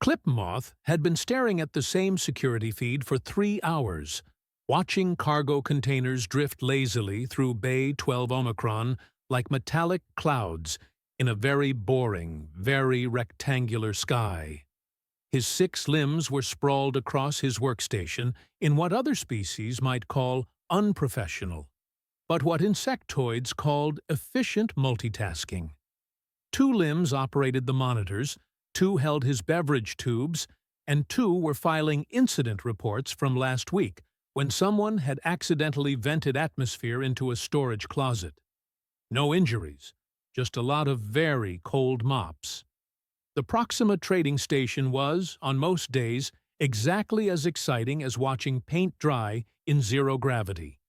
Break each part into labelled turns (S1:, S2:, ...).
S1: Clipmoth had been staring at the same security feed for 3 hours, watching cargo containers drift lazily through Bay 12 Omicron like metallic clouds in a very boring, very rectangular sky. His 6 limbs were sprawled across his workstation in what other species might call unprofessional, but what insectoids called efficient multitasking. 2 limbs operated the monitors, 2 held his beverage tubes, and 2 were filing incident reports from last week when someone had accidentally vented atmosphere into a storage closet. No injuries, just a lot of very cold mops. The Proxima trading station was, on most days, exactly as exciting as watching paint dry in zero gravity,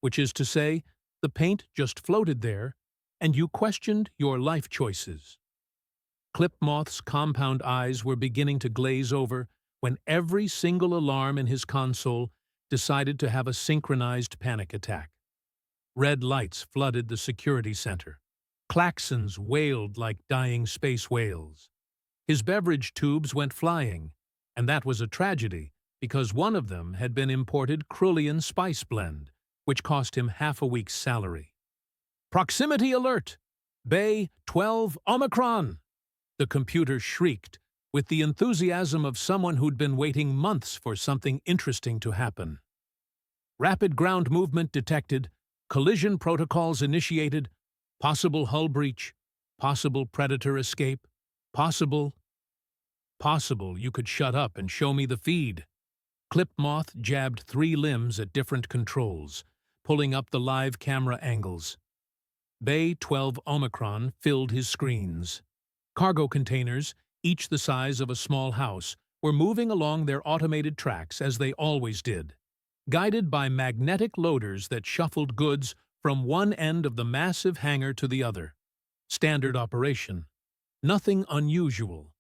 S1: which is to say, the paint just floated there, and you questioned your life choices. Clipmoth's compound eyes were beginning to glaze over when every single alarm in his console decided to have a synchronized panic attack. Red lights flooded the security center. Klaxons wailed like dying space whales. His beverage tubes went flying, and that was a tragedy because one of them had been imported Krullian spice blend, which cost him half a week's salary. "Proximity alert! Bay 12 Omicron!" The computer shrieked with the enthusiasm of someone who'd been waiting months for something interesting to happen. "Rapid ground movement detected, collision protocols initiated, possible hull breach, possible predator escape, possible you could shut up and show me the feed." Clipmoth jabbed 3 limbs at different controls, pulling up the live camera angles. Bay 12 Omicron filled his screens. Cargo containers, each the size of a small house, were moving along their automated tracks as they always did, guided by magnetic loaders that shuffled goods from one end of the massive hangar to the other. Standard operation. Nothing unusual.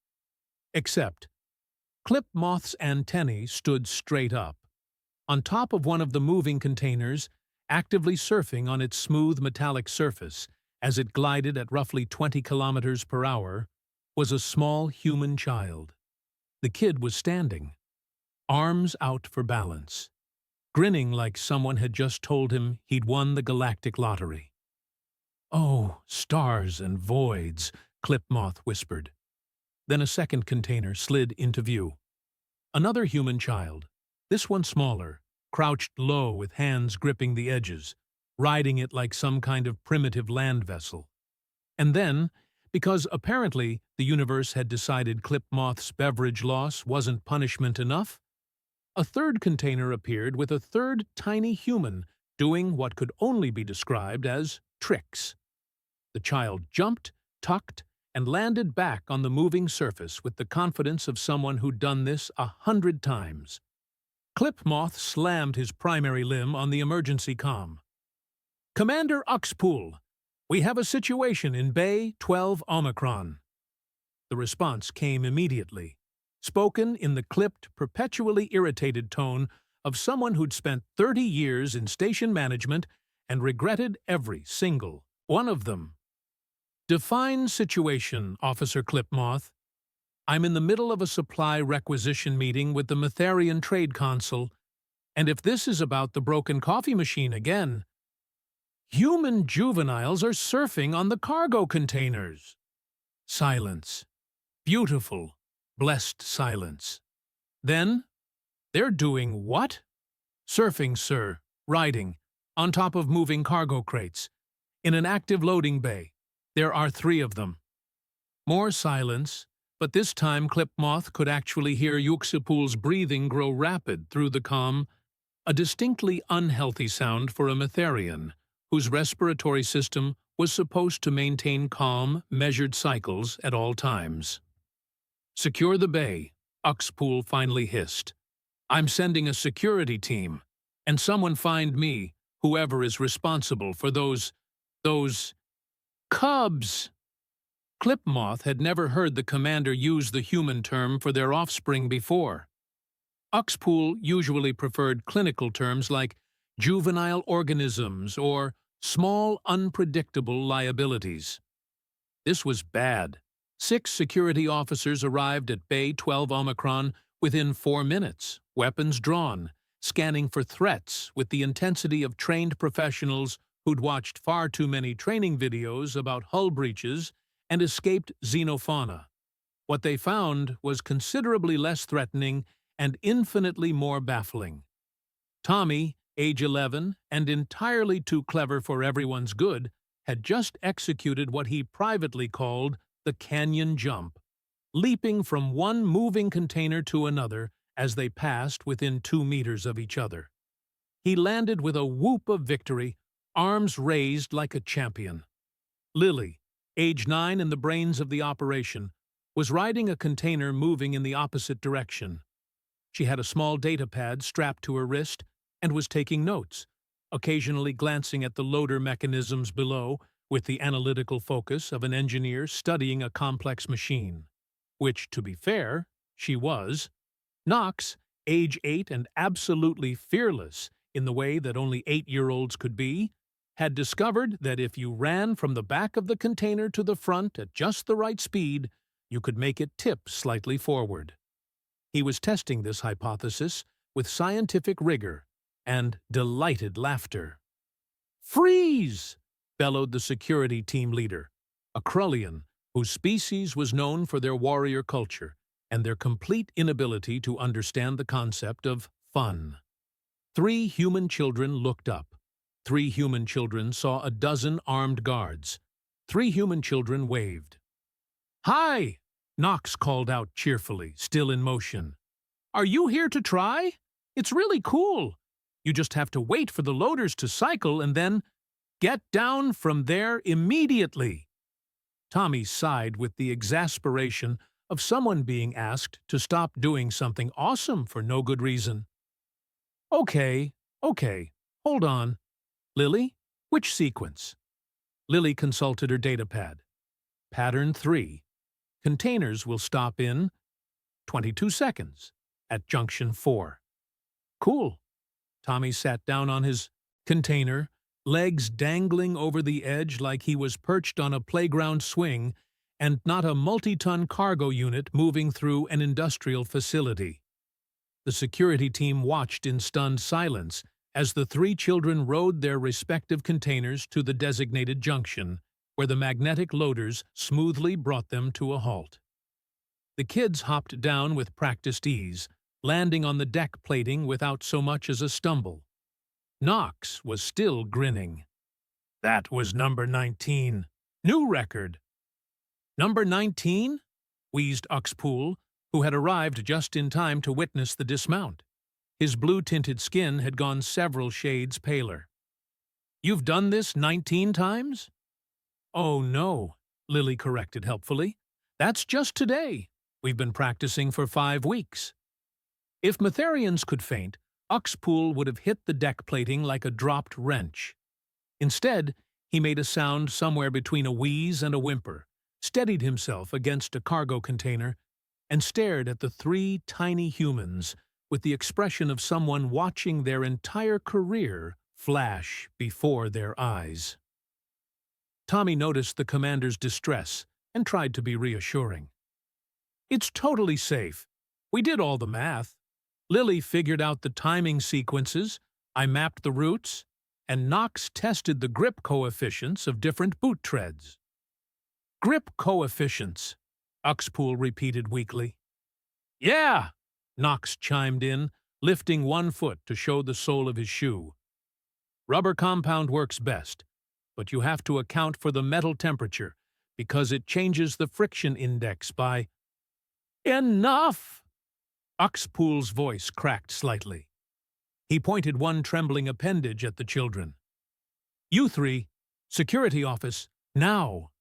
S1: Except, Clipmoth's antennae stood straight up. On top of one of the moving containers, actively surfing on its smooth metallic surface as it glided at roughly 20 kilometers per hour, was a small human child. The kid was standing, arms out for balance, grinning like someone had just told him he'd won the galactic lottery. "Oh, stars and voids," Clipmoth whispered. Then a second container slid into view. Another human child, this one smaller, crouched low with hands gripping the edges, riding it like some kind of primitive land vessel. And then, because apparently the universe had decided Clipmoth's beverage loss wasn't punishment enough, a third container appeared with a third tiny human doing what could only be described as tricks. The child jumped, tucked, and landed back on the moving surface with the confidence of someone who'd done this 100 times. Clipmoth slammed his primary limb on the emergency comm. "Commander Uxpool, we have a situation in Bay 12 Omicron." The response came immediately, spoken in the clipped, perpetually irritated tone of someone who'd spent 30 years in station management and regretted every single one of them. "Define situation, Officer Clipmoth. I'm in the middle of a supply requisition meeting with the Metharian Trade Consul, and if this is about the broken coffee machine again, human juveniles are surfing on the cargo containers." Silence. Beautiful, blessed silence. Then, "They're doing what?" "Surfing, sir. Riding. On top of moving cargo crates. In an active loading bay. There are 3 of them." More silence, but this time Clipmoth could actually hear Uxpool's breathing grow rapid through the comm, a distinctly unhealthy sound for a Metharian, whose respiratory system was supposed to maintain calm, measured cycles at all times. "Secure the bay," Uxpool finally hissed. "I'm sending a security team, and someone find me, whoever is responsible for those cubs." Clipmoth had never heard the commander use the human term for their offspring before. Uxpool usually preferred clinical terms like juvenile organisms or small, unpredictable liabilities. This was bad, 6 security officers arrived at Bay 12 Omicron within 4 minutes, weapons drawn, scanning for threats with the intensity of trained professionals who'd watched far too many training videos about hull breaches and escaped xenofauna. What they found was considerably less threatening and infinitely more baffling. Tommy, age 11 and entirely too clever for everyone's good, had just executed what he privately called the canyon jump, leaping from one moving container to another as they passed within 2 meters of each other. He landed with a whoop of victory, arms raised like a champion. Lily, age 9 and the brains of the operation, was riding a container moving in the opposite direction. She had a small data pad strapped to her wrist and was taking notes, occasionally glancing at the loader mechanisms below with the analytical focus of an engineer studying a complex machine. Which, to be fair, she was. Knox, age 8 and absolutely fearless in the way that only 8-year-olds could be, had discovered that if you ran from the back of the container to the front at just the right speed, you could make it tip slightly forward. He was testing this hypothesis with scientific rigor and delighted laughter. "Freeze!" bellowed the security team leader, a Krullian whose species was known for their warrior culture and their complete inability to understand the concept of fun. 3 human children looked up. 3 human children saw a dozen armed guards. 3 human children waved. "Hi!" Knox called out cheerfully, still in motion. "Are you here to try? It's really cool. You just have to wait for the loaders to cycle and then get down from there immediately." Tommy sighed with the exasperation of someone being asked to stop doing something awesome for no good reason. Okay, hold on. Lily, which sequence?" Lily consulted her datapad. Pattern 3. Containers will stop in 22 seconds at junction 4. Cool. Tommy sat down on his container, legs dangling over the edge like he was perched on a playground swing and not a multi-ton cargo unit moving through an industrial facility. The security team watched in stunned silence as the 3 children rode their respective containers to the designated junction, where the magnetic loaders smoothly brought them to a halt. The kids hopped down with practiced ease, landing on the deck plating without so much as a stumble. Knox was still grinning. "That was number 19. New record." "Number 19?" wheezed Uxpool, who had arrived just in time to witness the dismount. His blue-tinted skin had gone several shades paler. "You've done this 19 times?" "Oh, no," Lily corrected helpfully. "That's just today. We've been practicing for 5 weeks." If Matherians could faint, Uxpool would have hit the deck plating like a dropped wrench. Instead, he made a sound somewhere between a wheeze and a whimper, steadied himself against a cargo container, and stared at the 3 tiny humans with the expression of someone watching their entire career flash before their eyes. Tommy noticed the commander's distress and tried to be reassuring. "It's totally safe. We did all the math. Lily figured out the timing sequences, I mapped the routes, and Knox tested the grip coefficients of different boot treads." "Grip coefficients," Uxpool repeated weakly. "Yeah," Knox chimed in, lifting one foot to show the sole of his shoe. "Rubber compound works best, but you have to account for the metal temperature because it changes the friction index by—" "Enough!" Uxpool's voice cracked slightly. He pointed one trembling appendage at the children. "You 3, security office, now!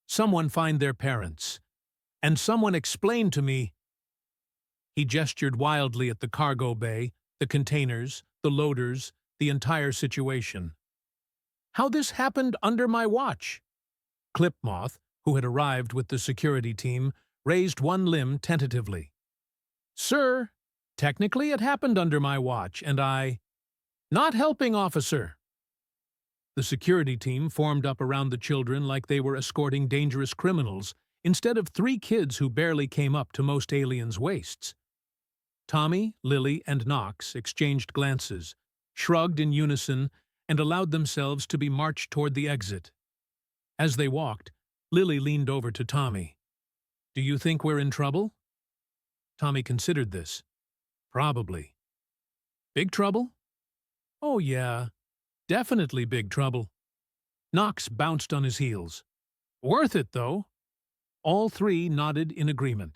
S1: Someone find their parents. And someone explain to me—" He gestured wildly at the cargo bay, the containers, the loaders, the entire situation. "How this happened under my watch?" Clipmoth, who had arrived with the security team, raised one limb tentatively. "Sir, technically it happened under my watch, and I—" "Not helping, officer." The security team formed up around the children like they were escorting dangerous criminals instead of 3 kids who barely came up to most aliens' waists. Tommy, Lily, and Knox exchanged glances, shrugged in unison, and allowed themselves to be marched toward the exit. As they walked, Lily leaned over to Tommy. "Do you think we're in trouble?" Tommy considered this. "Probably." "Big trouble?" "Oh yeah, definitely big trouble." Knox bounced on his heels. "Worth it, though." All 3 nodded in agreement.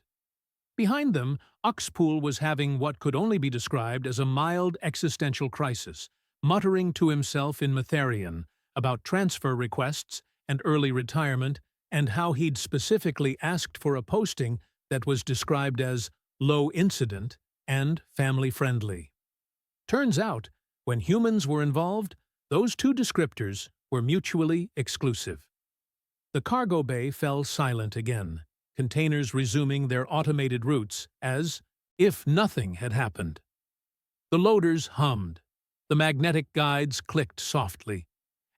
S1: Behind them, Uxpool was having what could only be described as a mild existential crisis, muttering to himself in Matherian about transfer requests and early retirement and how he'd specifically asked for a posting that was described as low incident and family-friendly. Turns out, when humans were involved, those 2 descriptors were mutually exclusive. The cargo bay fell silent again, containers resuming their automated routes as if nothing had happened. The loaders hummed, the magnetic guides clicked softly,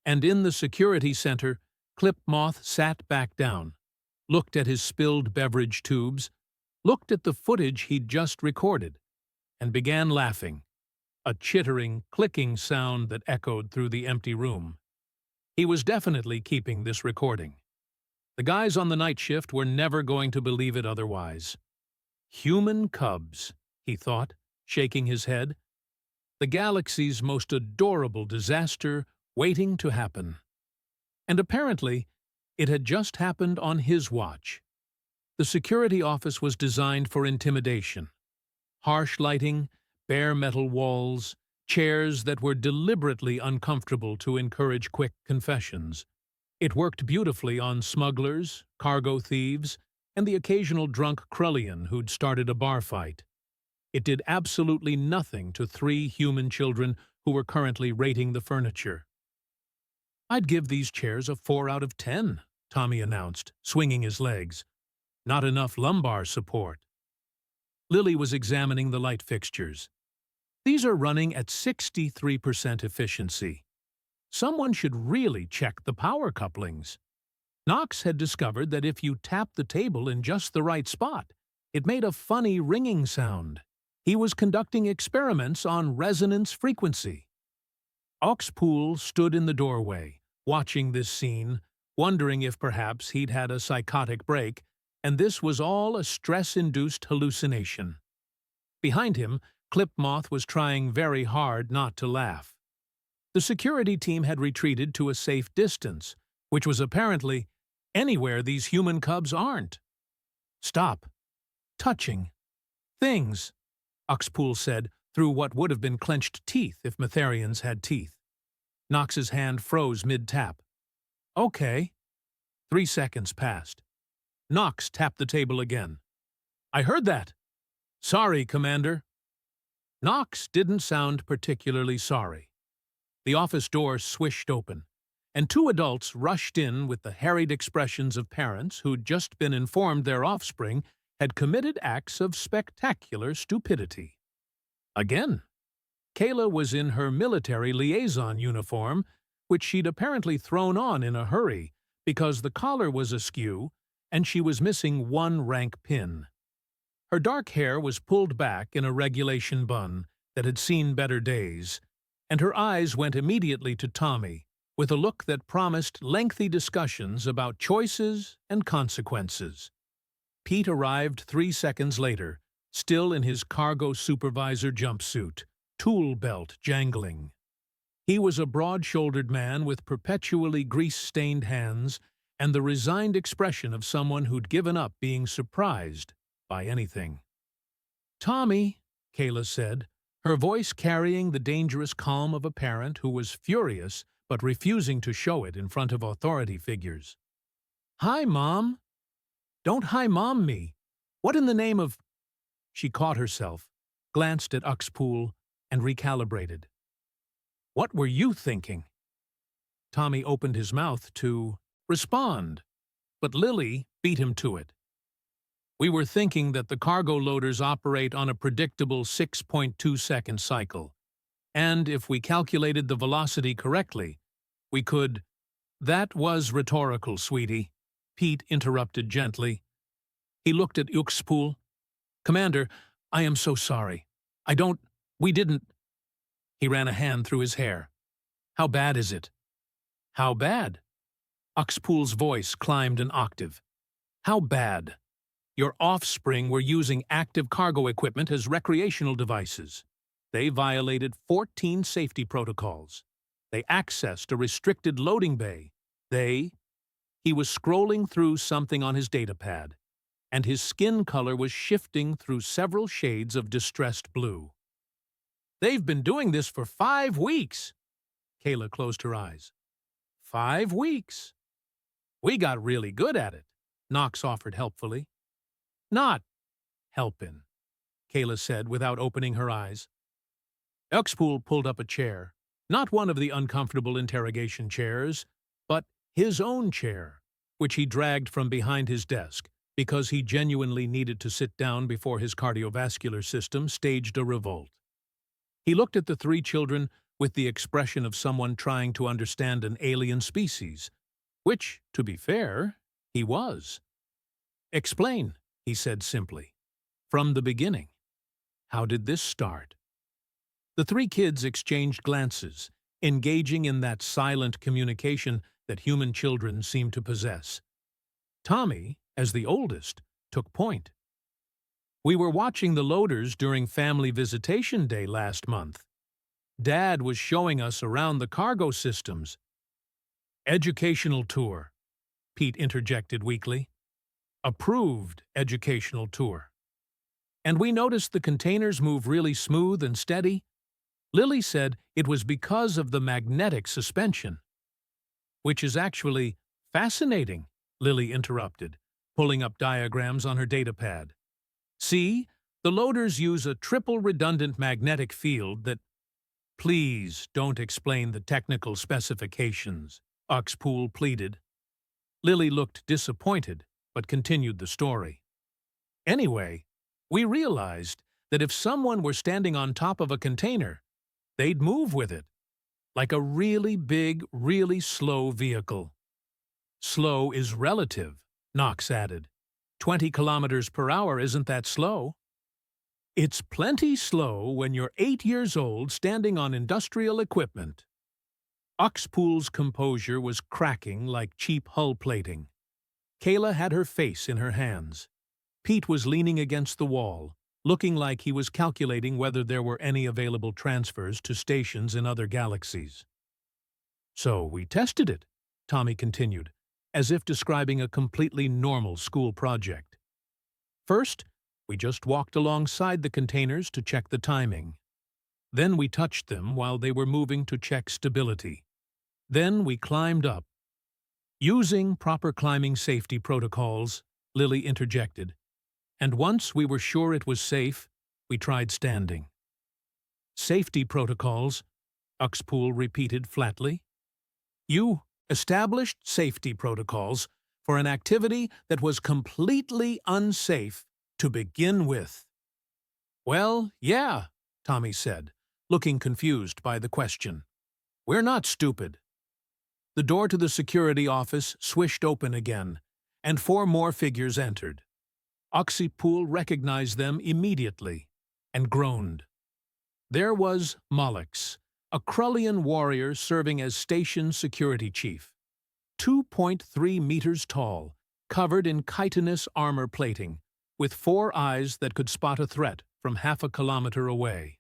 S1: and in the security center, Clipmoth sat back down, looked at his spilled beverage tubes, looked at the footage he'd just recorded, and began laughing, a chittering, clicking sound that echoed through the empty room. He was definitely keeping this recording. The guys on the night shift were never going to believe it otherwise. Human cubs, he thought, shaking his head. The galaxy's most adorable disaster waiting to happen. And apparently, it had just happened on his watch. The security office was designed for intimidation. Harsh lighting, bare metal walls, chairs that were deliberately uncomfortable to encourage quick confessions. It worked beautifully on smugglers, cargo thieves, and the occasional drunk Krullian who'd started a bar fight. It did absolutely nothing to 3 human children who were currently rating the furniture. "I'd give these chairs a 4 out of 10, Tommy announced, swinging his legs. "Not enough lumbar support." Lily was examining the light fixtures. "These are running at 63% efficiency. Someone should really check the power couplings." Knox had discovered that if you tapped the table in just the right spot, it made a funny ringing sound. He was conducting experiments on resonance frequency. Uxpool stood in the doorway, watching this scene, wondering if perhaps he'd had a psychotic break, and this was all a stress-induced hallucination. Behind him, Clipmoth was trying very hard not to laugh. The security team had retreated to a safe distance, which was apparently anywhere these human cubs aren't. "Stop. Touching. Things," Uxpool said through what would have been clenched teeth if Matherians had teeth. Knox's hand froze mid-tap. "Okay." 3 seconds passed. Knox tapped the table again. "I heard that." "Sorry, Commander." Knox didn't sound particularly sorry. The office door swished open, and 2 adults rushed in with the harried expressions of parents who'd just been informed their offspring had committed acts of spectacular stupidity. Again. Kayla was in her military liaison uniform, which she'd apparently thrown on in a hurry because the collar was askew and she was missing 1 rank pin. Her dark hair was pulled back in a regulation bun that had seen better days, and her eyes went immediately to Tommy, with a look that promised lengthy discussions about choices and consequences. Pete arrived 3 seconds later, still in his cargo supervisor jumpsuit, tool belt jangling. He was a broad-shouldered man with perpetually grease-stained hands and the resigned expression of someone who'd given up being surprised by anything. "Tommy," Kayla said, her voice carrying the dangerous calm of a parent who was furious but refusing to show it in front of authority figures. "Hi, Mom." "Don't hi Mom me. What in the name of—" She caught herself, glanced at Uxpool, and recalibrated. "What were you thinking?" Tommy opened his mouth to respond, but Lily beat him to it. "We were thinking that the cargo loaders operate on a predictable 6.2-second cycle, and if we calculated the velocity correctly, we could—" "That was rhetorical, sweetie," Pete interrupted gently. He looked at Uxpool. "Commander, I am so sorry. We didn't—" He ran a hand through his hair. "How bad is it?" "How bad?" Uxpool's voice climbed an octave. "How bad? Your offspring were using active cargo equipment as recreational devices. They violated 14 safety protocols. They accessed a restricted loading bay. He was scrolling through something on his datapad, and his skin color was shifting through several shades of distressed blue. "They've been doing this for 5 weeks." Kayla closed her eyes. 5 weeks. "We got really good at it," Knox offered helpfully. "Not helpin'," Kayla said without opening her eyes. Uxpool pulled up a chair, not one of the uncomfortable interrogation chairs, but his own chair, which he dragged from behind his desk because he genuinely needed to sit down before his cardiovascular system staged a revolt. He looked at the 3 children with the expression of someone trying to understand an alien species, which, to be fair, he was. "Explain," he said simply. "From the beginning. How did this start?" The 3 kids exchanged glances, engaging in that silent communication that human children seem to possess. Tommy, as the oldest, took point. "We were watching the loaders during family visitation day last month. Dad was showing us around the cargo systems." "Educational tour," Pete interjected weakly. "Approved educational tour. And we noticed the containers move really smooth and steady. Lily said it was because of the magnetic suspension." "Which is actually fascinating," Lily interrupted, pulling up diagrams on her datapad. "See, the loaders use a triple redundant magnetic field that—" "Please don't explain the technical specifications," Uxpool pleaded. Lily looked disappointed, but continued the story. "Anyway, we realized that if someone were standing on top of a container, they'd move with it, like a really big, really slow vehicle." "Slow is relative," Knox added. 20 kilometers per hour isn't that slow." "It's plenty slow when you're 8 years old standing on industrial equipment." Uxpool's composure was cracking like cheap hull plating. Kayla had her face in her hands. Pete was leaning against the wall, looking like he was calculating whether there were any available transfers to stations in other galaxies. "So we tested it," Tommy continued, as if describing a completely normal school project. "First, we just walked alongside the containers to check the timing. Then we touched them while they were moving to check stability. Then we climbed up." "Using proper climbing safety protocols," Lily interjected. "And once we were sure it was safe, we tried standing." "Safety protocols," Uxpool repeated flatly. "You established safety protocols for an activity that was completely unsafe to begin with." "Well, yeah," Tommy said, looking confused by the question. "We're not stupid." The door to the security office swished open again, and 4 more figures entered. Uxpool recognized them immediately and groaned. There was Mollix, a Krullian warrior serving as station security chief. 2.3 meters tall, covered in chitinous armor plating, with 4 eyes that could spot a threat from half a kilometer away.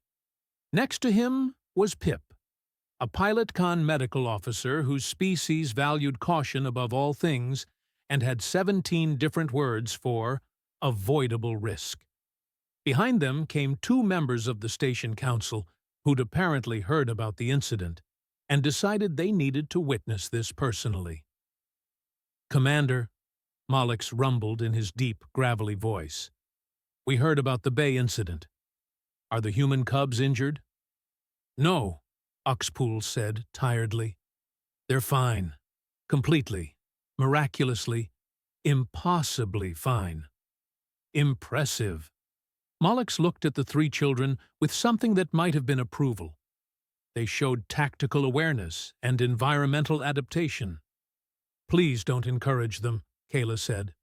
S1: Next to him was Pip, a pilot-con medical officer whose species valued caution above all things and had 17 different words for avoidable risk. Behind them came 2 members of the station council who'd apparently heard about the incident and decided they needed to witness this personally. "Commander," Mollix rumbled in his deep, gravelly voice, "we heard about the Bay incident. Are the human cubs injured?" "No," Uxpool said tiredly. "They're fine. Completely. Miraculously. Impossibly fine." "Impressive." Mollix looked at the 3 children with something that might have been approval. They showed tactical awareness and environmental adaptation. "Please don't encourage them," Kayla said.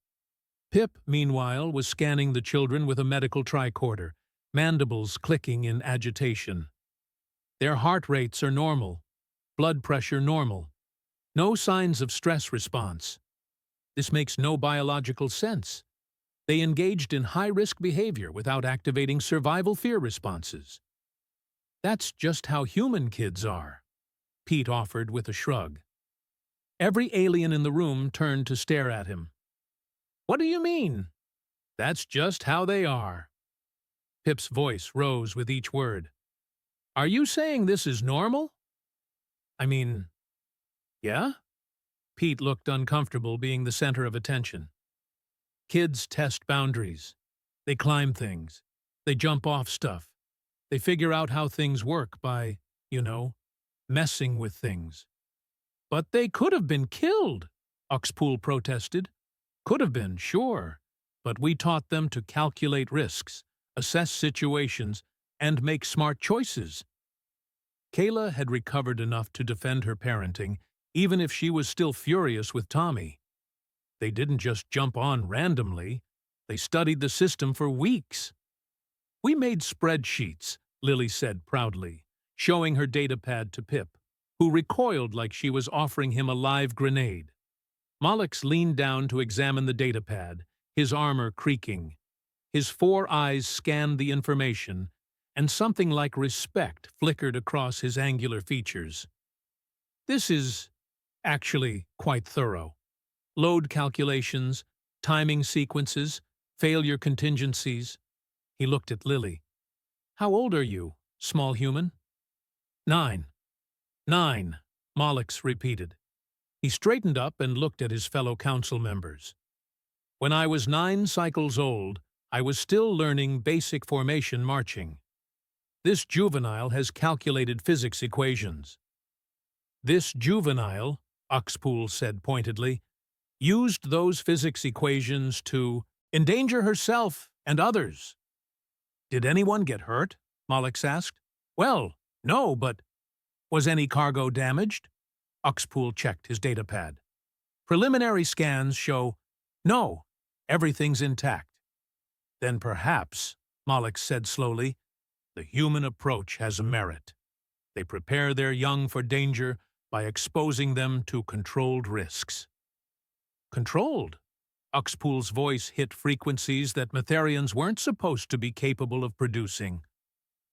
S1: Pip, meanwhile, was scanning the children with a medical tricorder, mandibles clicking in agitation. Their heart rates are normal, blood pressure normal, no signs of stress response. This makes no biological sense. They engaged in high-risk behavior without activating survival fear responses. That's just how human kids are, Pete offered with a shrug. Every alien in the room turned to stare at him. What do you mean? That's just how they are. Pip's voice rose with each word. Are you saying this is normal? I mean, yeah? Pete looked uncomfortable being the center of attention. Kids test boundaries. They climb things. They jump off stuff. They figure out how things work by, messing with things. But they could have been killed, Oxpool protested. Could have been, sure. But we taught them to calculate risks, assess situations, and make smart choices. Kayla had recovered enough to defend her parenting, even if she was still furious with Tommy. They didn't just jump on randomly. They studied the system for weeks. We made spreadsheets, Lily said proudly, showing her datapad to Pip, who recoiled like she was offering him a live grenade. Mollix leaned down to examine the datapad, his armor creaking. His 4 eyes scanned the information, and something like respect flickered across his angular features. This is actually quite thorough. Load calculations, timing sequences, failure contingencies. He looked at Lily. How old are you, small human? 9. 9, Mollix repeated. He straightened up and looked at his fellow council members. When I was 9 cycles old, I was still learning basic formation marching. This juvenile has calculated physics equations. This juvenile, Oxpool said pointedly, used those physics equations to endanger herself and others. Did anyone get hurt? Mollix asked. Well, no, but was any cargo damaged? Oxpool checked his datapad. Preliminary scans show no, everything's intact. Then perhaps, Mollix said slowly, the human approach has merit. They prepare their young for danger by exposing them to controlled risks. Controlled? Oxpool's voice hit frequencies that Matherians weren't supposed to be capable of producing.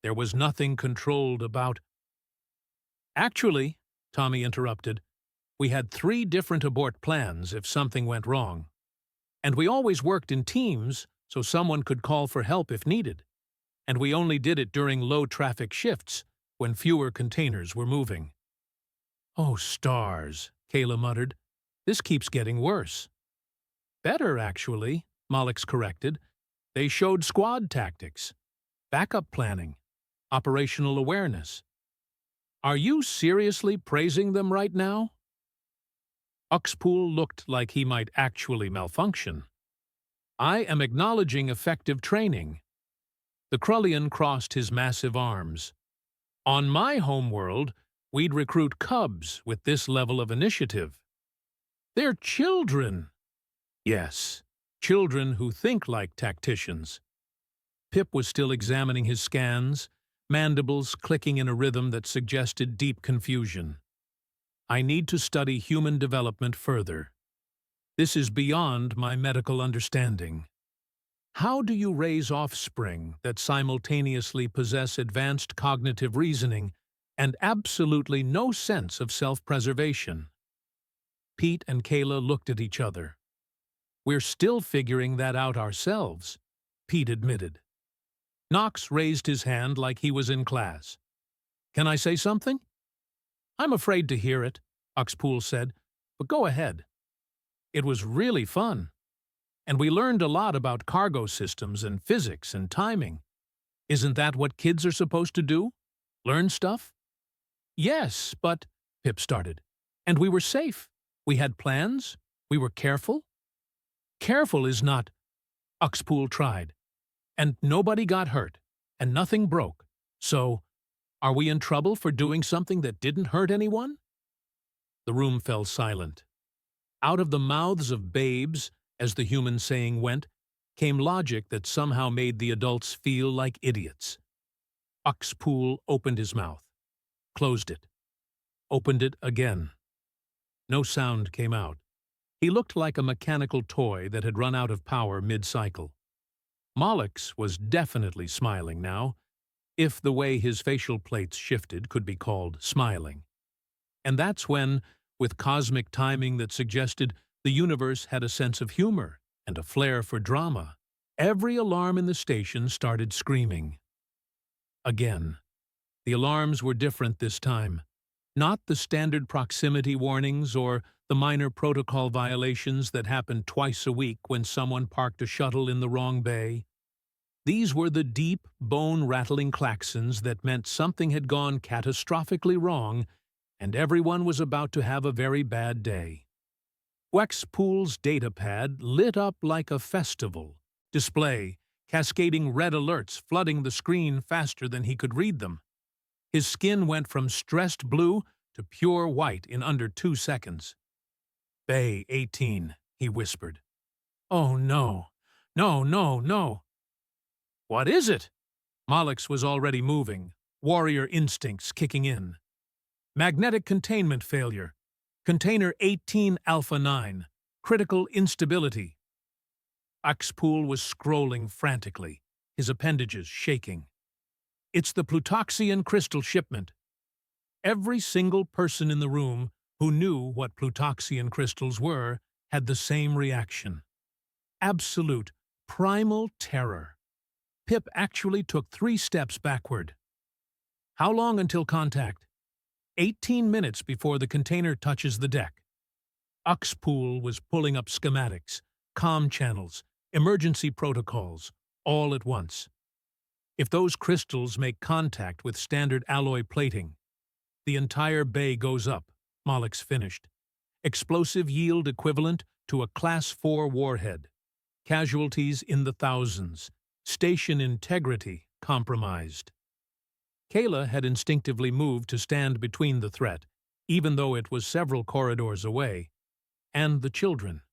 S1: There was nothing controlled about... Actually, Tommy interrupted, we had 3 different abort plans if something went wrong. And we always worked in teams so someone could call for help if needed. And we only did it during low-traffic shifts when fewer containers were moving. Oh, stars, Kayla muttered. This keeps getting worse. Better, actually, Mollix corrected. They showed squad tactics, backup planning, operational awareness. Are you seriously praising them right now? Oxpool looked like he might actually malfunction. I am acknowledging effective training. The Krullian crossed his massive arms. On my homeworld, we'd recruit cubs with this level of initiative. They're children. Yes, children who think like tacticians. Pip was still examining his scans, mandibles clicking in a rhythm that suggested deep confusion. I need to study human development further. This is beyond my medical understanding. How do you raise offspring that simultaneously possess advanced cognitive reasoning and absolutely no sense of self-preservation? Pete and Kayla looked at each other. We're still figuring that out ourselves, Pete admitted. Knox raised his hand like he was in class. Can I say something? I'm afraid to hear it, Oxpool said, but go ahead. It was really fun. And we learned a lot about cargo systems and physics and timing. Isn't that what kids are supposed to do? Learn stuff? Yes, but, Pip started. And we were safe. We had plans. We were careful. Careful is not... Oxpool tried. And nobody got hurt. And nothing broke. So, are we in trouble for doing something that didn't hurt anyone? The room fell silent. Out of the mouths of babes, As the human saying went, came logic that somehow made the adults feel like idiots. Uxpool opened his mouth, closed it, opened it again. No sound came out. He looked like a mechanical toy that had run out of power mid-cycle. Mollix was definitely smiling now, if the way his facial plates shifted could be called smiling. And that's when, with cosmic timing that suggested the universe had a sense of humor and a flair for drama, every alarm in the station started screaming. Again. The alarms were different this time. Not the standard proximity warnings or the minor protocol violations that happened twice a week when someone parked a shuttle in the wrong bay. These were the deep, bone-rattling klaxons that meant something had gone catastrophically wrong and everyone was about to have a very bad day. Wexpool's datapad lit up like a festival display, cascading red alerts flooding the screen faster than he could read them. His skin went from stressed blue to pure white in under 2 seconds. "Bay 18, he whispered. "Oh no, no, no, no." "What is it?" Mollix was already moving, warrior instincts kicking in. "Magnetic containment failure. Container 18 Alpha 9. Critical instability." Uxpool was scrolling frantically, his appendages shaking. "It's the Plutoxian crystal shipment." Every single person in the room who knew what Plutoxian crystals were had the same reaction. Absolute, primal terror. Pip actually took 3 steps backward. "How long until contact?" 18 minutes before the container touches the deck. Uxpool was pulling up schematics, comm channels, emergency protocols, all at once. If those crystals make contact with standard alloy plating, the entire bay goes up, Mollix finished. Explosive yield equivalent to a Class 4 warhead. Casualties in the thousands. Station integrity compromised. Kayla had instinctively moved to stand between the threat, even though it was several corridors away, and the children.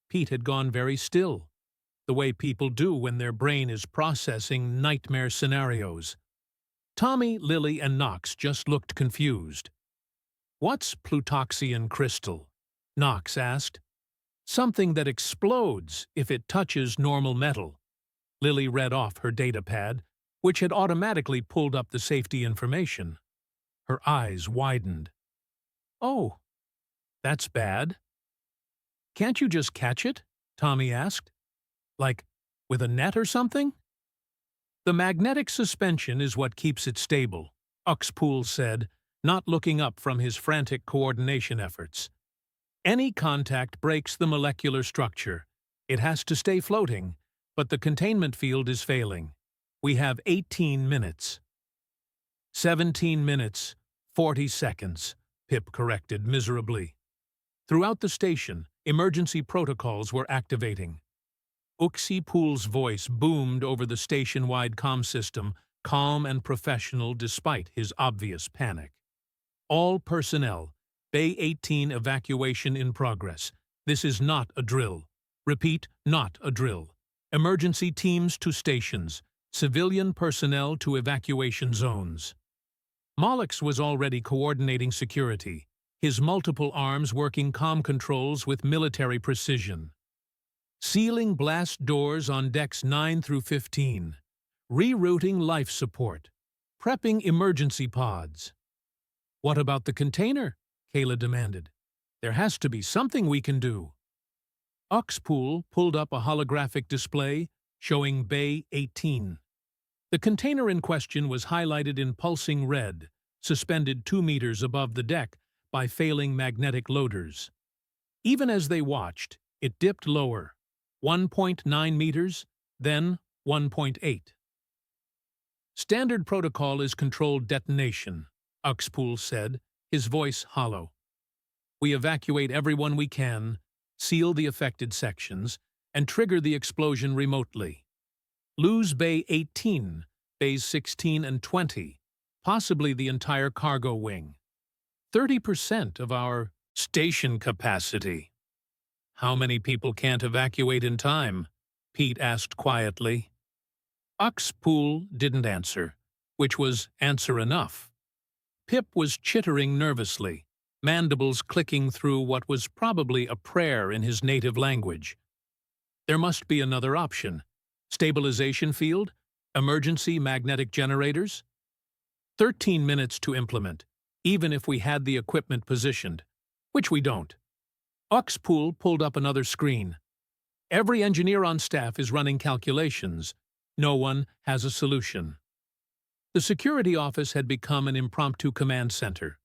S1: Pete had gone very still, the way people do when their brain is processing nightmare scenarios. Tommy, Lily, and Knox just looked confused. "What's Plutoxian crystal?" Knox asked. "Something that explodes if it touches normal metal." Lily read off her datapad, which had automatically pulled up the safety information. Her eyes widened. "Oh, that's bad." "Can't you just catch it?" Tommy asked. "Like, with a net or something?" "The magnetic suspension is what keeps it stable," Uxpool said, not looking up from his frantic coordination efforts. "Any contact breaks the molecular structure. It has to stay floating, but the containment field is failing. We have 18 minutes. 17 minutes, 40 seconds, Pip corrected miserably. Throughout the station, emergency protocols were activating. Uxpool's voice boomed over the station-wide comm system, calm and professional despite his obvious panic. "All personnel, Bay 18 evacuation in progress. This is not a drill. Repeat, not a drill. Emergency teams to stations. Civilian personnel to evacuation zones." Mollix was already coordinating security, his multiple arms working comm controls with military precision. Sealing blast doors on decks 9 through 15. Rerouting life support. Prepping emergency pods. "What about the container?" Kayla demanded. "There has to be something we can do." Uxpool pulled up a holographic display showing Bay 18. The container in question was highlighted in pulsing red, suspended 2 meters above the deck by failing magnetic loaders. Even as they watched, it dipped lower, 1.9 meters, then 1.8. "Standard protocol is controlled detonation," Uxpool said, his voice hollow. "We evacuate everyone we can, seal the affected sections, and trigger the explosion remotely. Lose Bay 18, Bays 16 and 20, possibly the entire cargo wing. 30% of our station capacity." How many people can't evacuate in time? Pete asked quietly. Uxpool didn't answer, which was answer enough. Pip was chittering nervously, mandibles clicking through what was probably a prayer in his native language. There must be another option. Stabilization field? Emergency magnetic generators? 13 minutes to implement, even if we had the equipment positioned, which we don't. Uxpool pulled up another screen. Every engineer on staff is running calculations. No one has a solution. The security office had become an impromptu command center.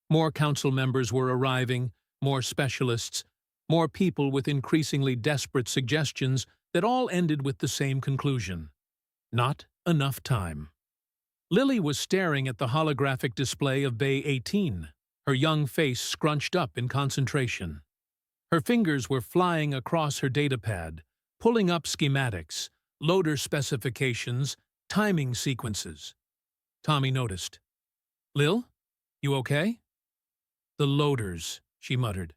S1: More council members were arriving, more specialists, more people with increasingly desperate suggestions that all ended with the same conclusion. Not enough time. Lily was staring at the holographic display of Bay 18, her young face scrunched up in concentration. Her fingers were flying across her datapad, pulling up schematics, loader specifications, timing sequences. Tommy noticed. Lil, you okay? The loaders, she muttered.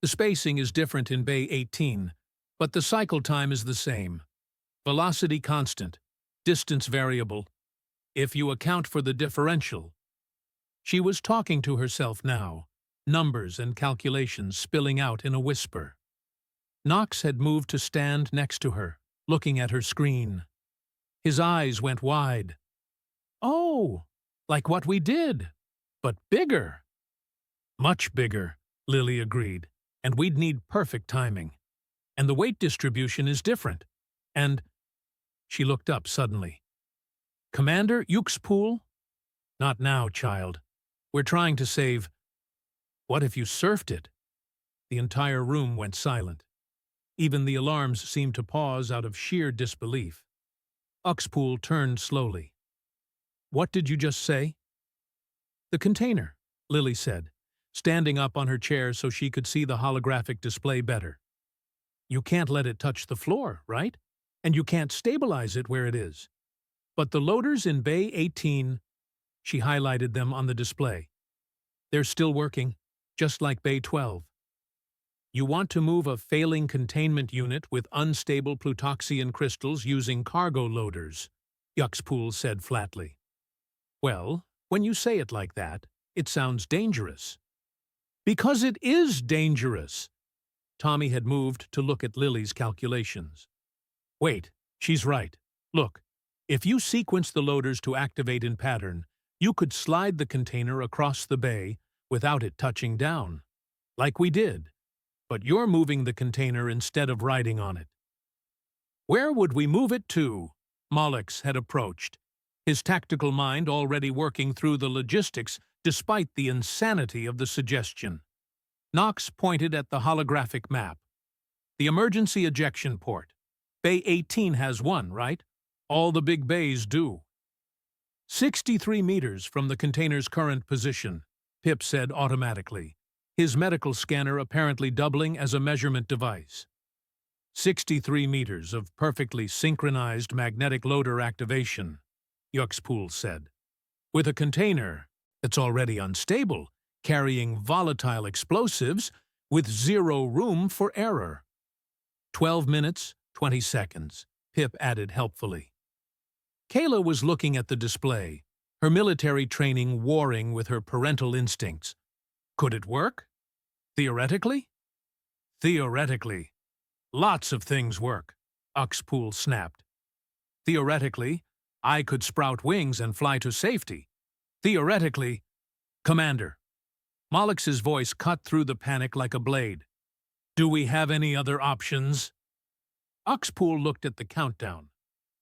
S1: The spacing is different in Bay 18, but the cycle time is the same. Velocity constant, distance variable. If you account for the differential. She was talking to herself now, numbers and calculations spilling out in a whisper. Knox had moved to stand next to her, looking at her screen. His eyes went wide. Oh, like what we did, but bigger. Much bigger, Lily agreed, and we'd need perfect timing. And the weight distribution is different. And she looked up suddenly. Commander Uxpool? Not now, child. We're trying to save. What if you surfed it? The entire room went silent. Even the alarms seemed to pause out of sheer disbelief. Uxpool turned slowly. What did you just say? The container, Lily said, standing up on her chair so she could see the holographic display better. You can't let it touch the floor, right? And you can't stabilize it where it is. But the loaders in Bay 18, she highlighted them on the display. They're still working, just like Bay 12. You want to move a failing containment unit with unstable plutoxian crystals using cargo loaders, Uxpool said flatly. Well, when you say it like that, it sounds dangerous. Because it is dangerous. Tommy had moved to look at Lily's calculations. Wait, she's right. Look, if you sequence the loaders to activate in pattern, you could slide the container across the bay without it touching down, like we did. But you're moving the container instead of riding on it. Where would we move it to? Mollix had approached, his tactical mind already working through the logistics despite the insanity of the suggestion. Knox pointed at the holographic map. The emergency ejection port. Bay 18 has one, right? All the big bays do. 63 meters from the container's current position, Pip said automatically, his medical scanner apparently doubling as a measurement device. 63 meters of perfectly synchronized magnetic loader activation, Uxpool said, with a container that's already unstable, carrying volatile explosives with zero room for error. 12 minutes, 20 seconds, Pip added helpfully. Kayla was looking at the display, her military training warring with her parental instincts. Could it work? Theoretically? Theoretically. Lots of things work, Uxpool snapped. Theoretically, I could sprout wings and fly to safety. Theoretically, Commander. Mollix's voice cut through the panic like a blade. Do we have any other options? Uxpool looked at the countdown,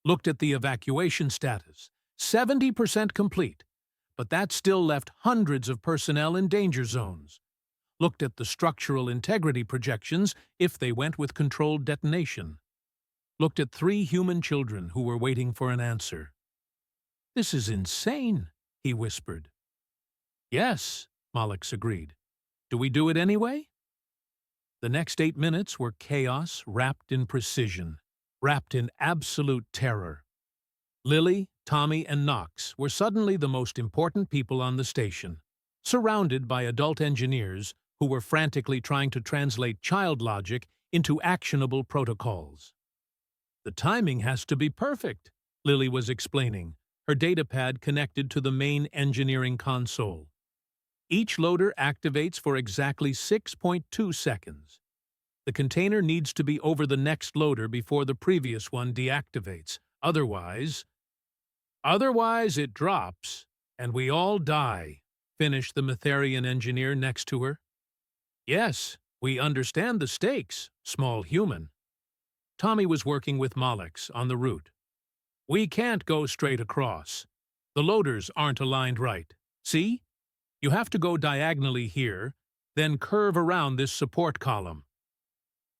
S1: looked at the evacuation status, 70% complete, but that still left hundreds of personnel in danger zones. Looked at the structural integrity projections if they went with controlled detonation. Looked at 3 human children who were waiting for an answer. This is insane, he whispered. Yes, Mollix agreed. Do we do it anyway? The next 8 minutes were chaos wrapped in precision, wrapped in absolute terror. Lily, Tommy, and Knox were suddenly the most important people on the station, surrounded by adult engineers who were frantically trying to translate child logic into actionable protocols. The timing has to be perfect, Lily was explaining, her datapad connected to the main engineering console. Each loader activates for exactly 6.2 seconds. The container needs to be over the next loader before the previous one deactivates. Otherwise it drops, and we all die, finished the Metherian engineer next to her. Yes, we understand the stakes, small human. Tommy was working with Malix on the route. We can't go straight across. The loaders aren't aligned right. See? You have to go diagonally here, then curve around this support column.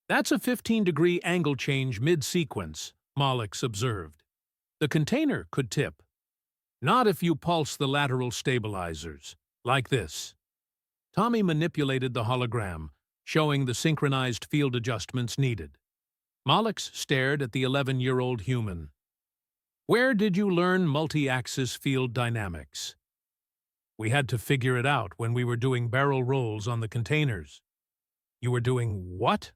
S1: That's a 15-degree angle change mid-sequence, Malix observed. The container could tip. Not if you pulse the lateral stabilizers, like this. Tommy manipulated the hologram, showing the synchronized field adjustments needed. Malix stared at the 11-year-old human. Where did you learn multi-axis field dynamics? We had to figure it out when we were doing barrel rolls on the containers. You were doing what?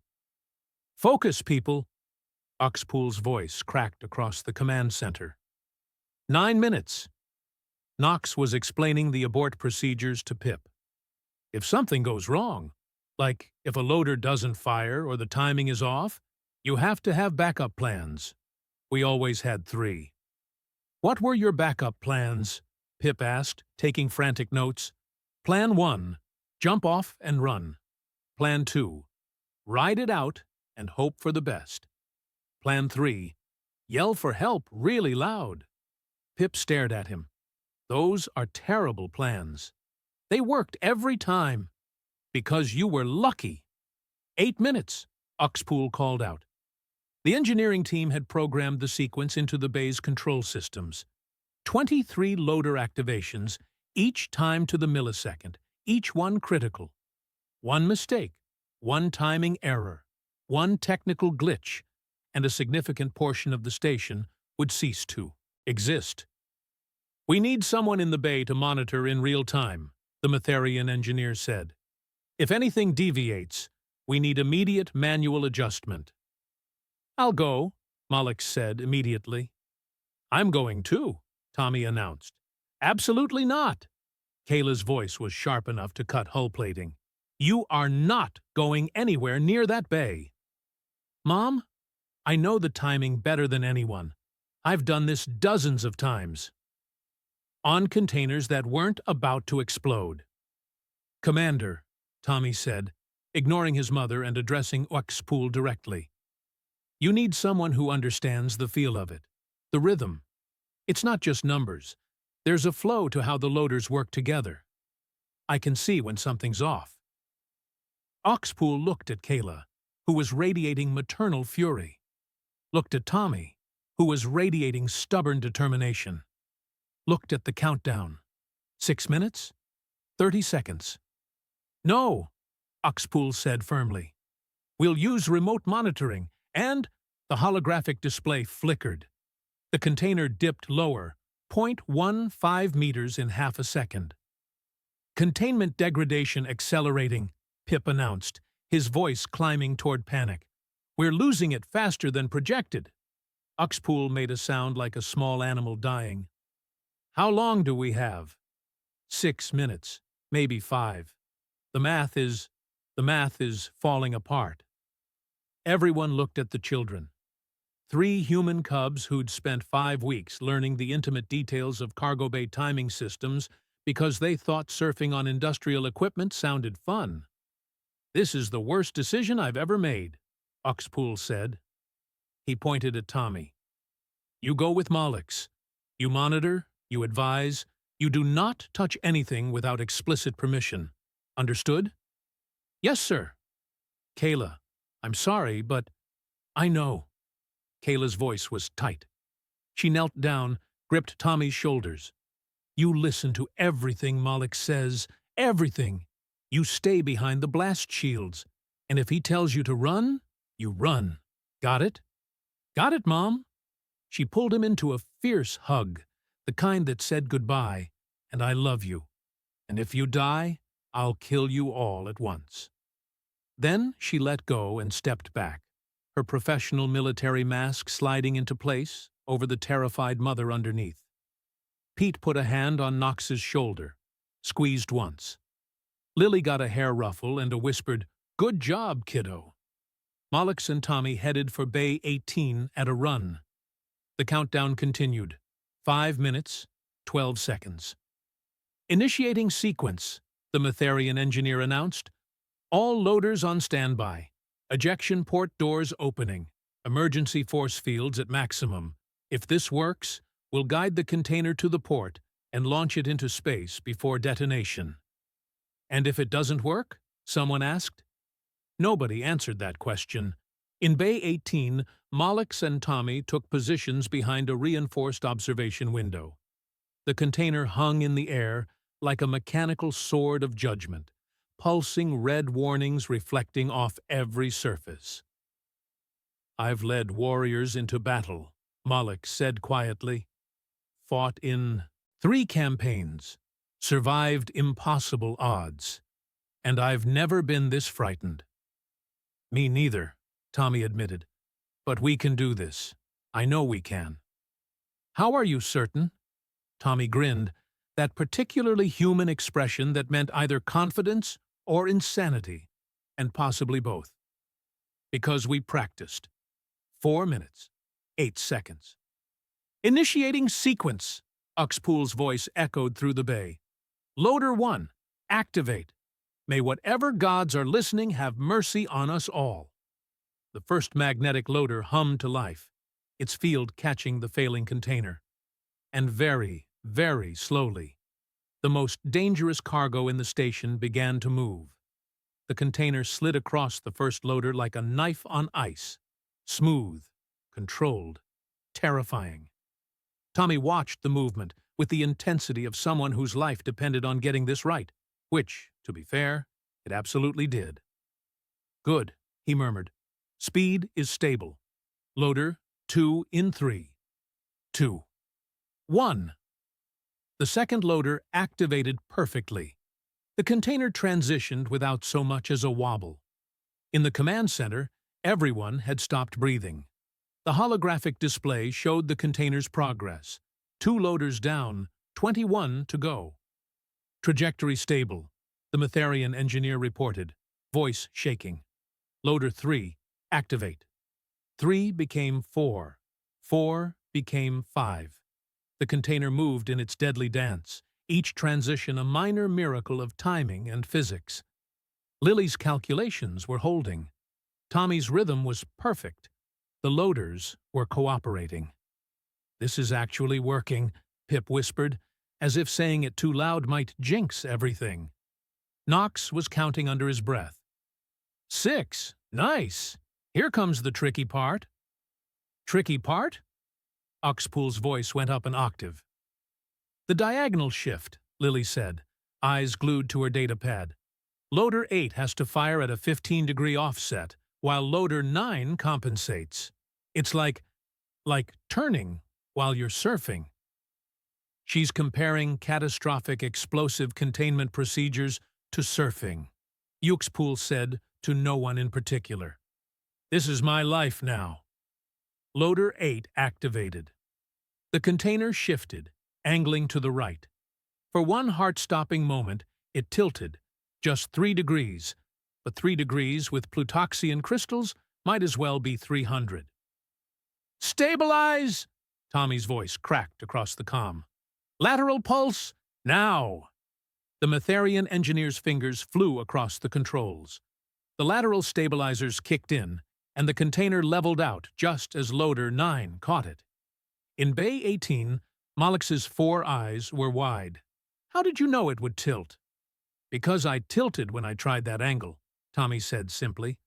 S1: Focus, people! Oxpool's voice cracked across the command center. 9 minutes. Knox was explaining the abort procedures to Pip. If something goes wrong, like if a loader doesn't fire or the timing is off, you have to have backup plans. We always had 3. What were your backup plans? Pip asked, taking frantic notes. Plan 1, jump off and run. Plan 2, ride it out and hope for the best. Plan 3, yell for help really loud. Pip stared at him. Those are terrible plans. They worked every time. Because you were lucky. 8 minutes, Oxpool called out. The engineering team had programmed the sequence into the bay's control systems. 23 loader activations, each timed to the millisecond, each one critical. One mistake, one timing error, one technical glitch, and a significant portion of the station would cease to exist. We need someone in the bay to monitor in real time, the Metherian engineer said. If anything deviates, we need immediate manual adjustment. I'll go, Malix said immediately. I'm going too, Tommy announced. Absolutely not. Kayla's voice was sharp enough to cut hull plating. You are not going anywhere near that bay. Mom, I know the timing better than anyone. I've done this dozens of times. On containers that weren't about to explode. Commander, Tommy said, ignoring his mother and addressing Oxpool directly. You need someone who understands the feel of it, the rhythm. It's not just numbers. There's a flow to how the loaders work together. I can see when something's off. Oxpool looked at Kayla, who was radiating maternal fury. Looked at Tommy, who was radiating stubborn determination. Looked at the countdown. 6 minutes? 30 seconds. No, Oxpool said firmly. We'll use remote monitoring, and the holographic display flickered. The container dipped lower, 0.15 meters in half a second. Containment degradation accelerating, Pip announced, his voice climbing toward panic. We're losing it faster than projected. Oxpool made a sound like a small animal dying. How long do we have? 6 minutes, maybe 5. The math is falling apart. Everyone looked at the children. 3 human cubs who'd spent 5 weeks learning the intimate details of cargo bay timing systems because they thought surfing on industrial equipment sounded fun. This is the worst decision I've ever made, Oxpool said. He pointed at Tommy. You go with Malix. You monitor, you advise, you do not touch anything without explicit permission. Understood? Yes, sir. Kayla, I'm sorry, but I know. Kayla's voice was tight. She knelt down, gripped Tommy's shoulders. You listen to everything Malix says, everything. You stay behind the blast shields, and if he tells you to run, you run. Got it? Got it, Mom. She pulled him into a fierce hug, the kind that said goodbye, and I love you. And if you die, I'll kill you all at once." Then she let go and stepped back, her professional military mask sliding into place over the terrified mother underneath. Pete put a hand on Knox's shoulder, squeezed once. Lily got a hair ruffle and a whispered, "Good job, kiddo." Mollix and Tommy headed for Bay 18 at a run. The countdown continued. 5 minutes, 12 seconds. "Initiating sequence," the Matherian engineer announced. "All loaders on standby. Ejection port doors opening. Emergency force fields at maximum. If this works, we'll guide the container to the port and launch it into space before detonation." "And if it doesn't work?" someone asked. Nobody answered that question. In Bay 18, Mollix and Tommy took positions behind a reinforced observation window. The container hung in the air like a mechanical sword of judgment, pulsing red warnings reflecting off every surface. "I've led warriors into battle," Mollix said quietly. "Fought in 3 campaigns, survived impossible odds, and I've never been this frightened." "Me neither," Tommy admitted. "But we can do this. I know we can." "How are you certain?" Tommy grinned, that particularly human expression that meant either confidence or insanity, and possibly both. "Because we practiced. 4 minutes, 8 seconds. "Initiating sequence," Uxpool's voice echoed through the bay. "Loader 1, activate. May whatever gods are listening have mercy on us all." The first magnetic loader hummed to life, its field catching the failing container. And very, very slowly, the most dangerous cargo in the station began to move. The container slid across the first loader like a knife on ice, smooth, controlled, terrifying. Tommy watched the movement with the intensity of someone whose life depended on getting this right, which, to be fair, it absolutely did. "Good," he murmured. "Speed is stable. Loader 2 in 3, 2, 1." The second loader activated perfectly. The container transitioned without so much as a wobble. In the command center, everyone had stopped breathing. The holographic display showed the container's progress. 2 loaders down, 21 to go. "Trajectory stable," the Matherian engineer reported, voice shaking. "Loader 3, activate." 3 became 4. 4 became 5. The container moved in its deadly dance, each transition a minor miracle of timing and physics. Lily's calculations were holding. Tommy's rhythm was perfect. The loaders were cooperating. "This is actually working," Pip whispered, as if saying it too loud might jinx everything. Knox was counting under his breath. 6. Nice. Here comes the tricky part." "Tricky part?" Uxpool's voice went up an octave. "The diagonal shift," Lily said, eyes glued to her data pad. "Loader 8 has to fire at a 15-degree offset, while Loader 9 compensates. It's like turning while you're surfing." She's comparing catastrophic explosive containment procedures to surfing, Uxpool said to no one in particular. "This is my life now." Loader 8 activated. The container shifted, angling to the right. For one heart-stopping moment, it tilted, just 3 degrees, but 3 degrees with plutoxian crystals might as well be 300. "Stabilize!" Tommy's voice cracked across the comm. "Lateral pulse, now!" The Matherian engineer's fingers flew across the controls. The lateral stabilizers kicked in, and the container leveled out just as Loader 9 caught it. In Bay 18, Mollix's 4 eyes were wide. "How did you know it would tilt?" "Because I tilted when I tried that angle," Tommy said simply.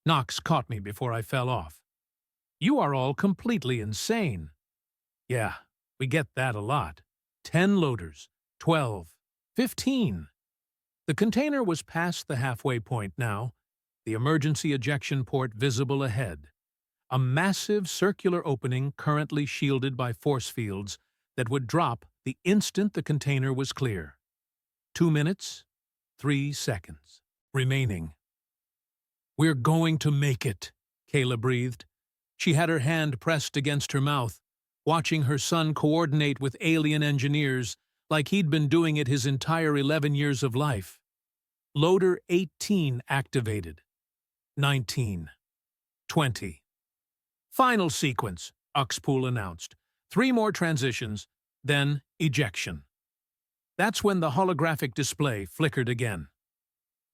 S1: "Knox caught me before I fell off." "You are all completely insane." "Yeah, we get that a lot. 10 loaders, 12, 15. The container was past the halfway point now, the emergency ejection port visible ahead. A massive circular opening currently shielded by force fields that would drop the instant the container was clear. 2 minutes, 3 seconds remaining. "We're going to make it," Kayla breathed. She had her hand pressed against her mouth, watching her son coordinate with alien engineers like he'd been doing it his entire 11 years of life. Loader 18 activated. 19. 20. "Final sequence," Uxpool announced. 3 more transitions, then ejection. That's when the holographic display flickered again.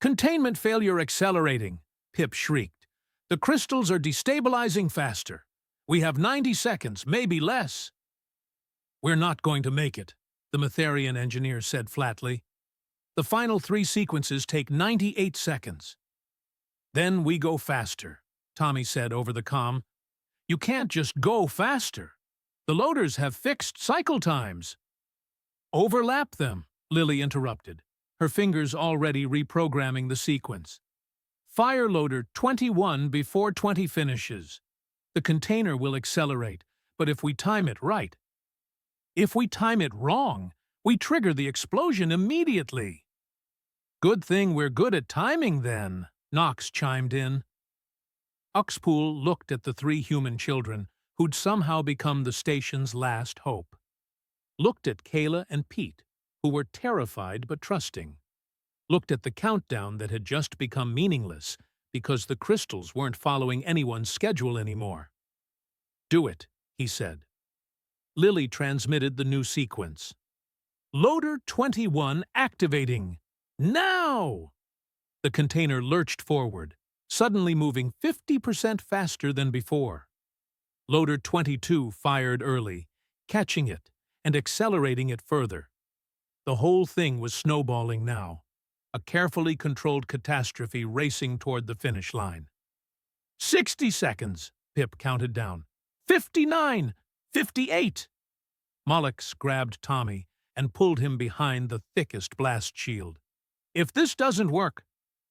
S1: "Containment failure accelerating," Pip shrieked. "The crystals are destabilizing faster. We have 90 seconds, maybe less." "We're not going to make it," the Metherian engineer said flatly. "The final 3 sequences take 98 seconds. "Then we go faster," Tommy said over the comm. "You can't just go faster. The loaders have fixed cycle times." "Overlap them," Lily interrupted, her fingers already reprogramming the sequence. "Fire loader 21 before 20 finishes. The container will accelerate, but if we time it right. If we time it wrong, we trigger the explosion immediately." "Good thing we're good at timing, then," Knox chimed in. Uxpool looked at the 3 human children who'd somehow become the station's last hope. Looked at Kayla and Pete, who were terrified but trusting. Looked at the countdown that had just become meaningless because the crystals weren't following anyone's schedule anymore. "Do it," he said. Lily transmitted the new sequence. "Loader 21 activating. Now!" The container lurched forward, suddenly moving 50% faster than before. Loader 22 fired early, catching it and accelerating it further. The whole thing was snowballing now, a carefully controlled catastrophe racing toward the finish line. 60 seconds, Pip counted down. 59, 58. Mollix grabbed Tommy and pulled him behind the thickest blast shield. "If this doesn't work,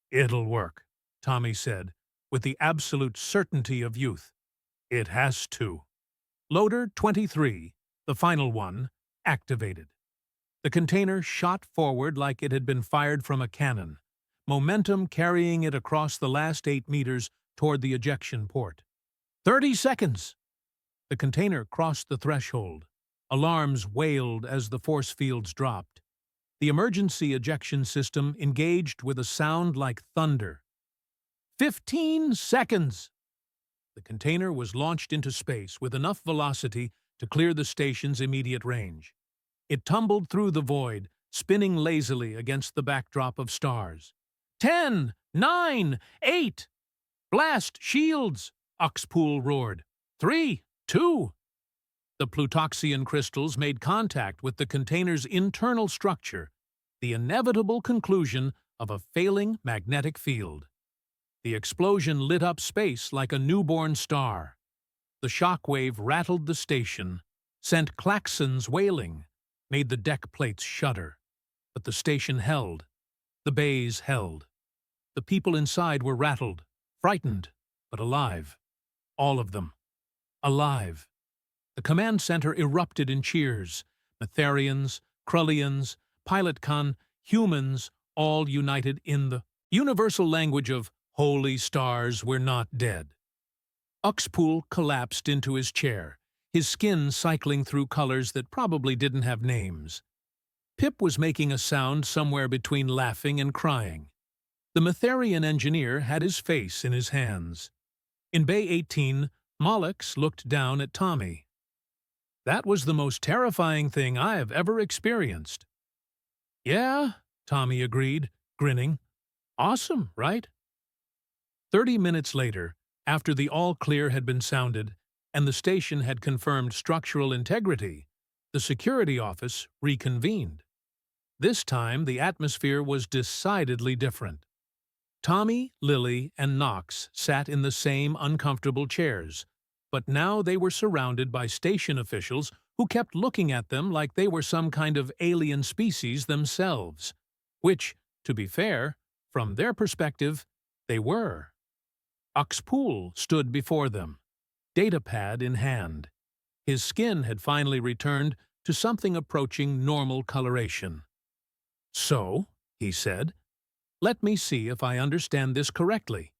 S1: it'll work," Tommy said, with the absolute certainty of youth. "It has to." Loader 23, the final one, activated. The container shot forward like it had been fired from a cannon, momentum carrying it across the last 8 meters toward the ejection port. 30 seconds! The container crossed the threshold. Alarms wailed as the force fields dropped. The emergency ejection system engaged with a sound like thunder. 15 seconds! The container was launched into space with enough velocity to clear the station's immediate range. It tumbled through the void, spinning lazily against the backdrop of stars. 10, 9, 8! "Blast shields!" Uxpool roared. 3, 2. The Plutoxian crystals made contact with the container's internal structure, the inevitable conclusion of a failing magnetic field. The explosion lit up space like a newborn star. The shockwave rattled the station, sent klaxons wailing, made the deck plates shudder. But the station held. The bays held. The people inside were rattled, frightened, but alive. All of them. Alive. The command center erupted in cheers. Metherians, Krullians, Pilotcon, humans, all united in the universal language of "Holy stars, we're not dead." Uxpool collapsed into his chair, his skin cycling through colors that probably didn't have names. Pip was making a sound somewhere between laughing and crying. The Metherian engineer had his face in his hands. In Bay 18, Mollix looked down at Tommy. "That was the most terrifying thing I have ever experienced." "Yeah," Tommy agreed, grinning. "Awesome, right?" 30 minutes later, after the all-clear had been sounded and the station had confirmed structural integrity, the security office reconvened. This time, the atmosphere was decidedly different. Tommy, Lily, and Knox sat in the same uncomfortable chairs, but now they were surrounded by station officials who kept looking at them like they were some kind of alien species themselves, which, to be fair, from their perspective, they were. Uxpool stood before them, datapad in hand. His skin had finally returned to something approaching normal coloration. "So," he said, Let me see if I understand this correctly.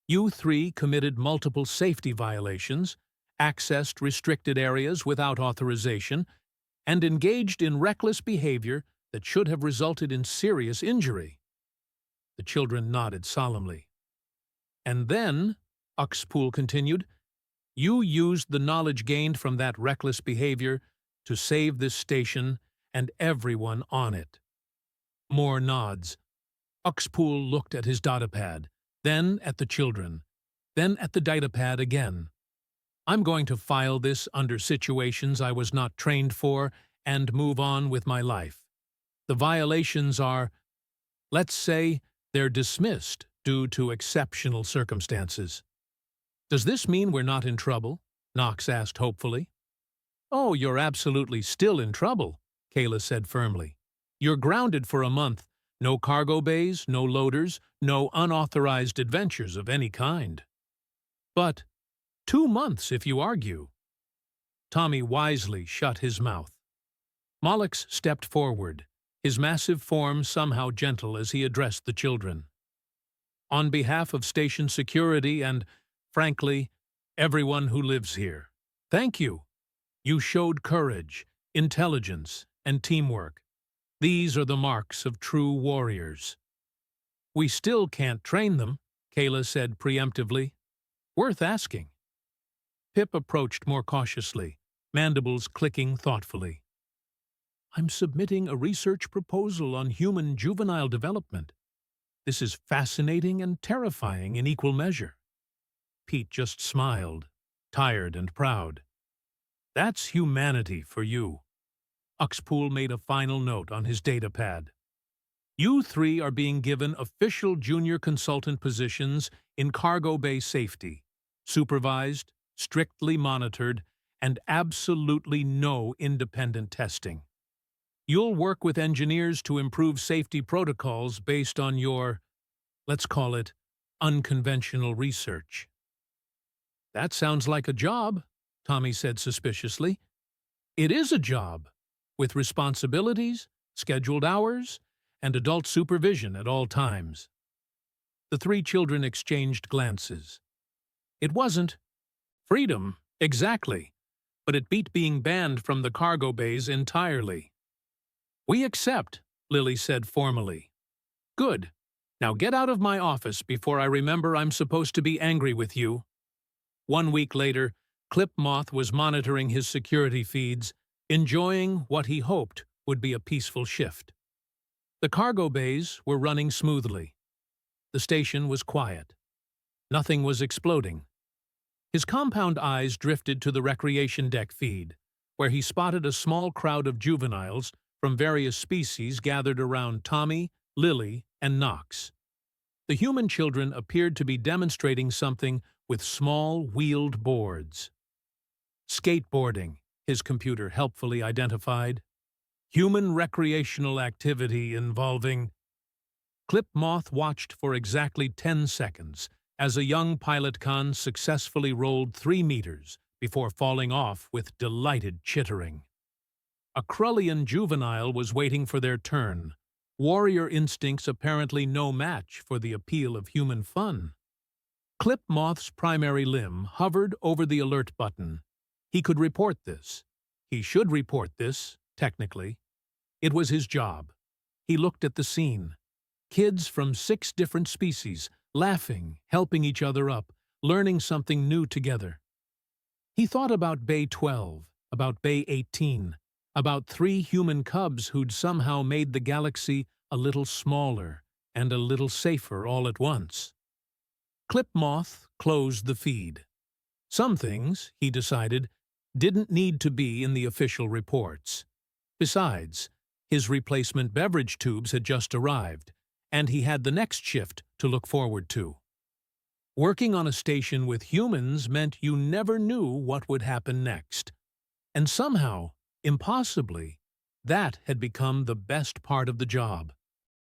S1: You three committed multiple safety violations, accessed restricted areas without authorization, and engaged in reckless behavior that should have resulted in serious injury. The children nodded solemnly. And then, Uxpool continued, you used the knowledge gained from that reckless behavior to save this station and everyone on it. More nods. Uxpool looked at his datapad, then at the children, then at the datapad again. I'm going to file this under situations I was not trained for and move on with my life. The violations are, let's say, they're dismissed due to exceptional circumstances. Does this mean we're not in trouble? Knox asked hopefully. Oh, you're absolutely still in trouble, Kayla said firmly. You're grounded for a month. No cargo bays, no loaders, no unauthorized adventures of any kind. But 2 months if you argue. Tommy wisely shut his mouth. Mollix stepped forward, his massive form somehow gentle as he addressed the children. On behalf of station security and, frankly, everyone who lives here, thank you. You showed courage, intelligence, and teamwork. These are the marks of true warriors. We still can't train them, Kayla said preemptively. Worth asking. Pip approached more cautiously, mandibles clicking thoughtfully. I'm submitting a research proposal on human juvenile development. This is fascinating and terrifying in equal measure. Pete just smiled, tired and proud. That's humanity for you. Uxpool made a final note on his datapad. You three are being given official junior consultant positions in cargo bay safety, supervised, strictly monitored, and absolutely no independent testing. You'll work with engineers to improve safety protocols based on your, let's call it, unconventional research. That sounds like a job, Tommy said suspiciously. It is a job, with responsibilities, scheduled hours, and adult supervision at all times. The three children exchanged glances. It wasn't freedom, exactly, but it beat being banned from the cargo bays entirely. We accept, Lily said formally. Good. Now get out of my office before I remember I'm supposed to be angry with you. 1 week later, Clip Moth was monitoring his security feeds, enjoying what he hoped would be a peaceful shift. The cargo bays were running smoothly. The station was quiet. Nothing was exploding. His compound eyes drifted to the recreation deck feed, where he spotted a small crowd of juveniles from various species gathered around Tommy, Lily, and Knox. The human children appeared to be demonstrating something with small wheeled boards. Skateboarding, his computer helpfully identified. Human recreational activity involving... Clip Moth watched for exactly 10 seconds as a young pilot con successfully rolled 3 meters before falling off with delighted chittering. A Krullian juvenile was waiting for their turn, warrior instincts apparently no match for the appeal of human fun. Clip Moth's primary limb hovered over the alert button. He could report this. He should report this, technically. It was his job. He looked at the scene. Kids from 6 different species, laughing, helping each other up, learning something new together. He thought about Bay 12, about Bay 18, about 3 human cubs who'd somehow made the galaxy a little smaller and a little safer all at once. Clip Moth closed the feed. Some things, he decided, didn't need to be in the official reports. Besides, his replacement beverage tubes had just arrived, and he had the next shift to look forward to. Working on a station with humans meant you never knew what would happen next. And somehow, impossibly, that had become the best part of the job.